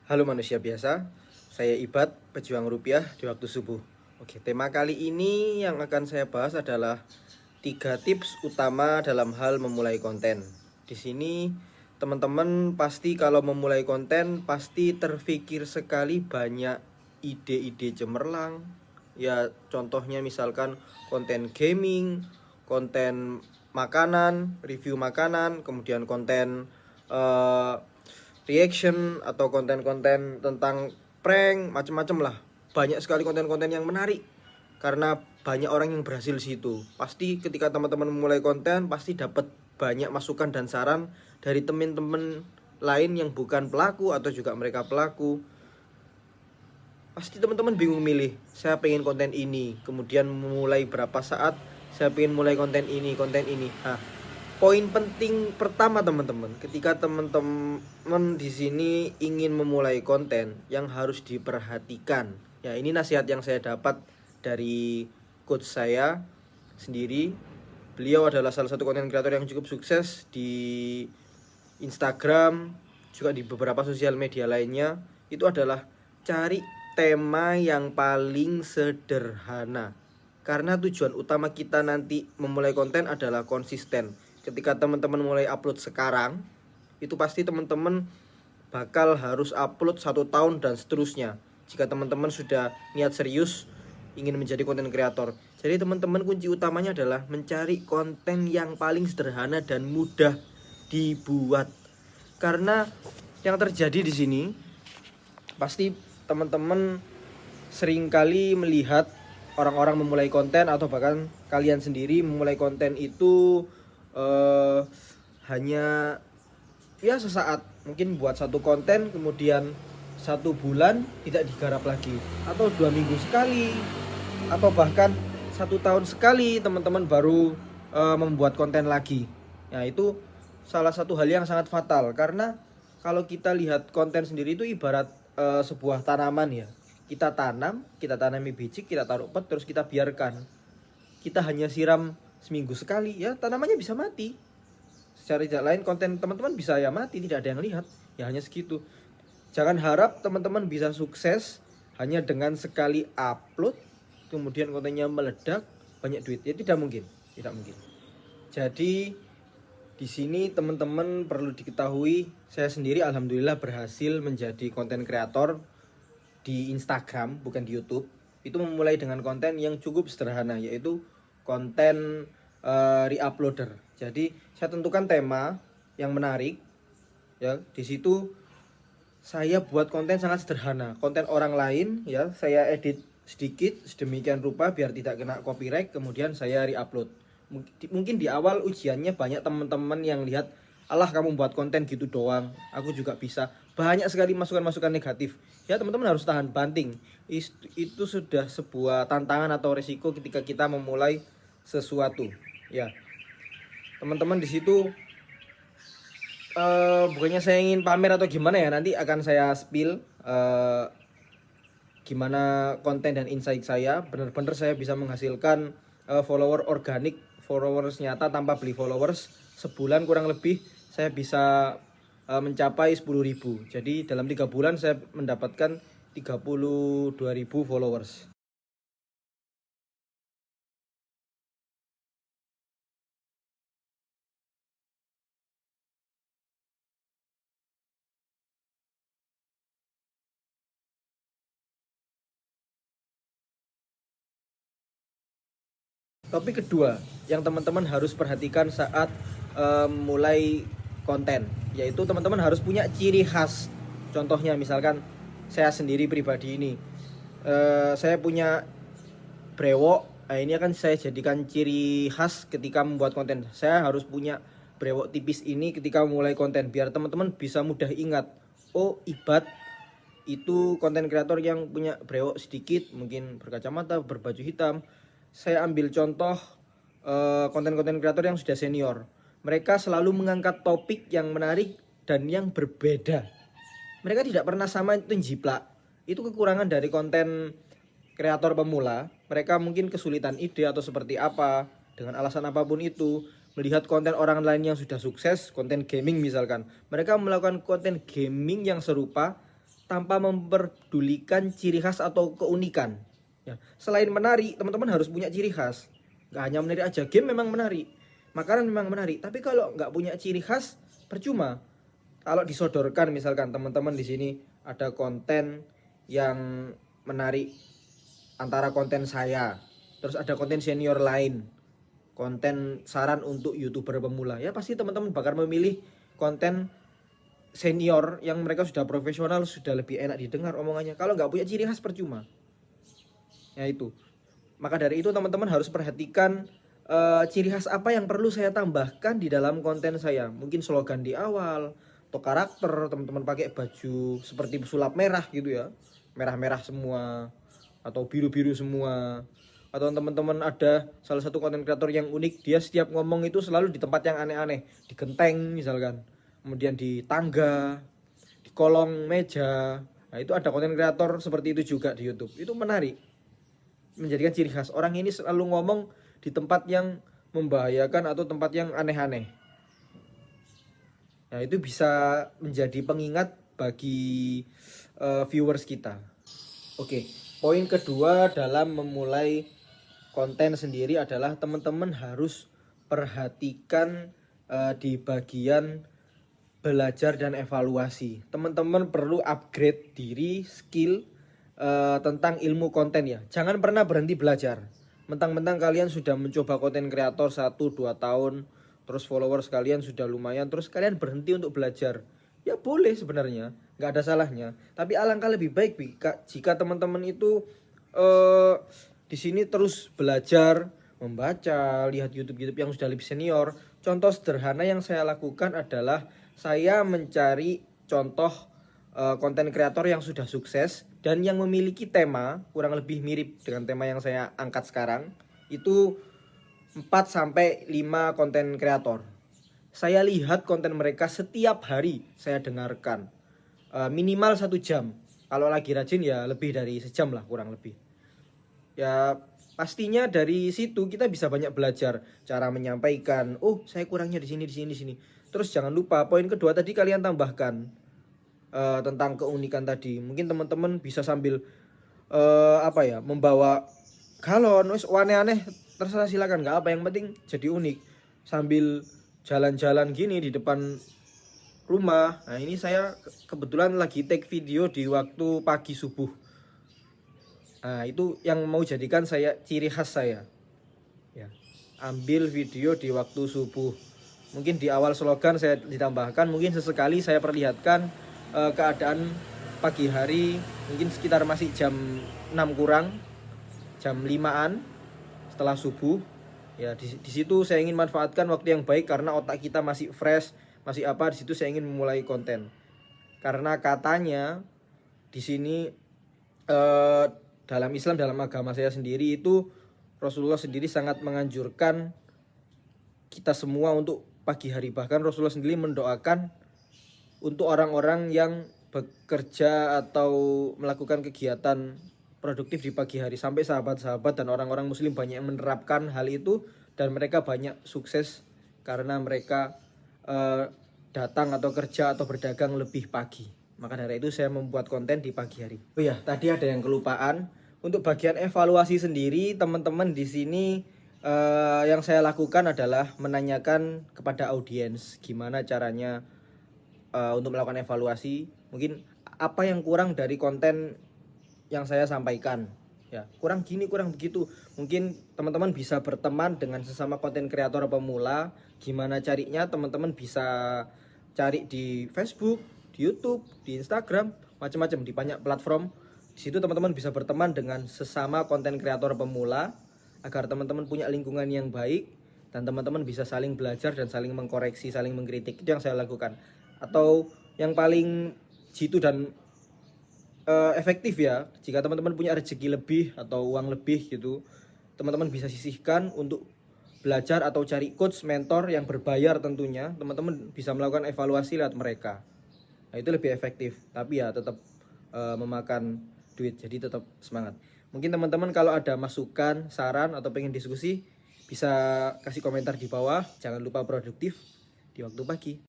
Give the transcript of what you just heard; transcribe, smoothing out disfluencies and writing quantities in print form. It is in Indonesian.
Halo manusia biasa, saya Ibad, pejuang rupiah di waktu subuh. Oke, tema kali ini yang akan saya bahas adalah 3 tips utama dalam hal memulai konten. Di sini teman-teman pasti kalau memulai konten pasti terfikir sekali banyak ide-ide cemerlang. Ya, contohnya misalkan konten gaming, konten makanan, review makanan, kemudian konten eh, reaction atau konten-konten tentang prank, macam-macam lah. Banyak sekali konten-konten yang menarik karena banyak orang yang berhasil di situ. Pasti ketika teman-teman memulai konten pasti dapat banyak masukan dan saran dari teman-teman lain yang bukan pelaku atau juga mereka pelaku. Pasti teman-teman bingung milih, saya pengen konten ini, kemudian mulai berapa saat saya pengen mulai konten ini, konten ini. Nah, poin penting pertama teman-teman, ketika teman-teman di sini ingin memulai konten yang harus diperhatikan. Ya, ini nasihat yang saya dapat dari coach saya sendiri. Beliau adalah salah satu konten kreator yang cukup sukses di Instagram, juga di beberapa sosial media lainnya. Itu adalah cari tema yang paling sederhana. Karena tujuan utama kita nanti memulai konten adalah konsisten. Ketika teman-teman mulai upload sekarang, itu pasti teman-teman bakal harus upload 1 tahun dan seterusnya. Jika teman-teman sudah niat serius ingin menjadi konten kreator. Jadi teman-teman kunci utamanya adalah mencari konten yang paling sederhana dan mudah dibuat. Karena yang terjadi di sini pasti teman-teman seringkali melihat orang-orang memulai konten atau bahkan kalian sendiri memulai konten itu hanya ya sesaat, mungkin buat satu konten kemudian 1 bulan tidak digarap lagi, atau 2 minggu sekali, atau bahkan 1 tahun sekali teman-teman baru membuat konten lagi. Nah, itu salah satu hal yang sangat fatal karena kalau kita lihat konten sendiri itu ibarat sebuah tanaman ya. Kita tanam, kita tanami biji, kita taruh pot, terus kita biarkan. Kita hanya siram seminggu sekali, ya tanamannya bisa mati. Secara tidak lain konten teman-teman bisa ya mati, tidak ada yang lihat. Ya hanya segitu. Jangan harap teman-teman bisa sukses hanya dengan sekali upload, kemudian kontennya meledak, banyak duit. Ya tidak mungkin, tidak mungkin. Jadi di sini teman-teman perlu diketahui, saya sendiri alhamdulillah berhasil menjadi konten kreator di Instagram, bukan di YouTube. Itu memulai dengan konten yang cukup sederhana, yaitu konten re-uploader. Jadi saya tentukan tema yang menarik, ya. Di situ saya buat konten sangat sederhana, konten orang lain, ya saya edit sedikit sedemikian rupa biar tidak kena copyright, kemudian saya re-upload. Mungkin di awal ujiannya banyak teman-teman yang lihat, alah kamu buat konten gitu doang, aku juga bisa. Banyak sekali masukan-masukan negatif. Ya teman-teman harus tahan banting. Itu sudah sebuah tantangan atau resiko ketika kita memulai sesuatu. Ya, teman-teman di situ bukannya saya ingin pamer atau gimana ya, nanti akan saya spill gimana konten dan insight saya. Benar-benar saya bisa menghasilkan follower organik, followers nyata tanpa beli followers. Sebulan kurang lebih saya bisa mencapai 10.000. Jadi dalam 3 bulan saya mendapatkan 32.000 followers. Topik kedua yang teman-teman harus perhatikan saat mulai konten, yaitu teman-teman harus punya ciri khas. Contohnya misalkan saya sendiri pribadi ini, saya punya brewok. Nah, ini akan saya jadikan ciri khas ketika membuat konten. Saya harus punya brewok tipis ini ketika mulai konten biar teman-teman bisa mudah ingat. Oh, Ibad itu konten kreator yang punya brewok sedikit, mungkin berkacamata, berbaju hitam. Saya ambil contoh konten-konten kreator yang sudah senior. Mereka selalu mengangkat topik yang menarik dan yang berbeda. Mereka tidak pernah sama, itu jiplak. Itu kekurangan dari konten kreator pemula. Mereka mungkin kesulitan ide atau seperti apa, dengan alasan apapun itu, melihat konten orang lain yang sudah sukses, konten gaming misalkan. Mereka melakukan konten gaming yang serupa, tanpa memperdulikan ciri khas atau keunikan. Ya, selain menari, teman-teman harus punya ciri khas. Nggak hanya menari aja, game memang menarik, makanan memang menarik, tapi kalau nggak punya ciri khas, percuma. Kalau disodorkan misalkan teman-teman di sini ada konten yang menarik antara konten saya, terus ada konten senior lain, konten saran untuk YouTuber pemula, ya pasti teman-teman bakal memilih konten senior yang mereka sudah profesional, sudah lebih enak didengar omongannya. Kalau nggak punya ciri khas percuma. Ya itu. Maka dari itu teman-teman harus perhatikan ciri khas apa yang perlu saya tambahkan di dalam konten saya. Mungkin slogan di awal atau karakter, teman-teman pakai baju seperti sulap merah gitu ya. Merah-merah semua atau biru-biru semua. Atau teman-teman ada salah satu konten kreator yang unik, dia setiap ngomong itu selalu di tempat yang aneh-aneh, di genteng misalkan, kemudian di tangga, di kolong meja. Nah, itu ada konten kreator seperti itu juga di YouTube. Itu menarik, menjadikan ciri khas. Orang ini selalu ngomong di tempat yang membahayakan atau tempat yang aneh-aneh. Nah, itu bisa menjadi pengingat bagi viewers kita. Oke, poin kedua dalam memulai konten sendiri adalah teman-teman harus perhatikan di bagian belajar dan evaluasi. Teman-teman perlu upgrade diri, skill tentang ilmu konten ya. Jangan pernah berhenti belajar. Mentang-mentang kalian sudah mencoba konten kreator 1-2 tahun, terus followers kalian sudah lumayan, terus kalian berhenti untuk belajar. Ya boleh sebenarnya, nggak ada salahnya. Tapi alangkah lebih baik jika teman-teman itu di sini terus belajar, membaca, lihat YouTube yang sudah lebih senior. Contoh sederhana yang saya lakukan adalah saya mencari contoh konten kreator yang sudah sukses dan yang memiliki tema kurang lebih mirip dengan tema yang saya angkat sekarang. Itu 4-5 konten kreator. Saya lihat konten mereka setiap hari, saya dengarkan minimal 1 jam. Kalau lagi rajin ya lebih dari sejam lah kurang lebih. Ya pastinya dari situ kita bisa banyak belajar cara menyampaikan. Oh, saya kurangnya di sini, di sini, di sini. Terus jangan lupa poin kedua tadi kalian tambahkan tentang keunikan tadi. Mungkin teman-teman bisa sambil membawa galon, wis aneh-aneh, terserah silakan, nggak apa, yang penting jadi unik. Sambil jalan-jalan gini di depan rumah. Nah, ini saya kebetulan lagi take video di waktu pagi subuh. Nah, itu yang mau jadikan saya ciri khas saya. Ya, ambil video di waktu subuh. Mungkin di awal slogan saya ditambahkan, mungkin sesekali saya perlihatkan keadaan pagi hari, mungkin sekitar masih jam 6 kurang, jam 5-an setelah subuh. Ya, di situ saya ingin manfaatkan waktu yang baik karena otak kita masih fresh, masih apa, di situ saya ingin memulai konten. Karena katanya di sini dalam Islam, dalam agama saya sendiri itu Rasulullah sendiri sangat menganjurkan kita semua untuk pagi hari. Bahkan Rasulullah sendiri mendoakan untuk orang-orang yang bekerja atau melakukan kegiatan produktif di pagi hari. Sampai sahabat-sahabat dan orang-orang muslim banyak yang menerapkan hal itu dan mereka banyak sukses karena mereka datang atau kerja atau berdagang lebih pagi. Maka dari itu saya membuat konten di pagi hari. Oh ya, tadi ada yang kelupaan. Untuk bagian evaluasi sendiri, teman-teman di sini yang saya lakukan adalah menanyakan kepada audiens gimana caranya untuk melakukan evaluasi. Mungkin apa yang kurang dari konten yang saya sampaikan. Ya, kurang gini, kurang begitu. Mungkin teman-teman bisa berteman dengan sesama konten kreator pemula. Gimana carinya? Teman-teman bisa cari di Facebook, di YouTube, di Instagram, macam-macam, di banyak platform. Di situ teman-teman bisa berteman dengan sesama konten kreator pemula agar teman-teman punya lingkungan yang baik dan teman-teman bisa saling belajar dan saling mengkoreksi, saling mengkritik. Itu yang saya lakukan. Atau yang paling jitu dan efektif ya, jika teman-teman punya rezeki lebih atau uang lebih gitu, teman-teman bisa sisihkan untuk belajar atau cari coach, mentor yang berbayar tentunya. Teman-teman bisa melakukan evaluasi lewat mereka. Nah, itu lebih efektif, tapi ya tetap memakan duit, jadi tetap semangat. Mungkin teman-teman kalau ada masukan, saran atau pengen diskusi bisa kasih komentar di bawah. Jangan lupa produktif di waktu pagi.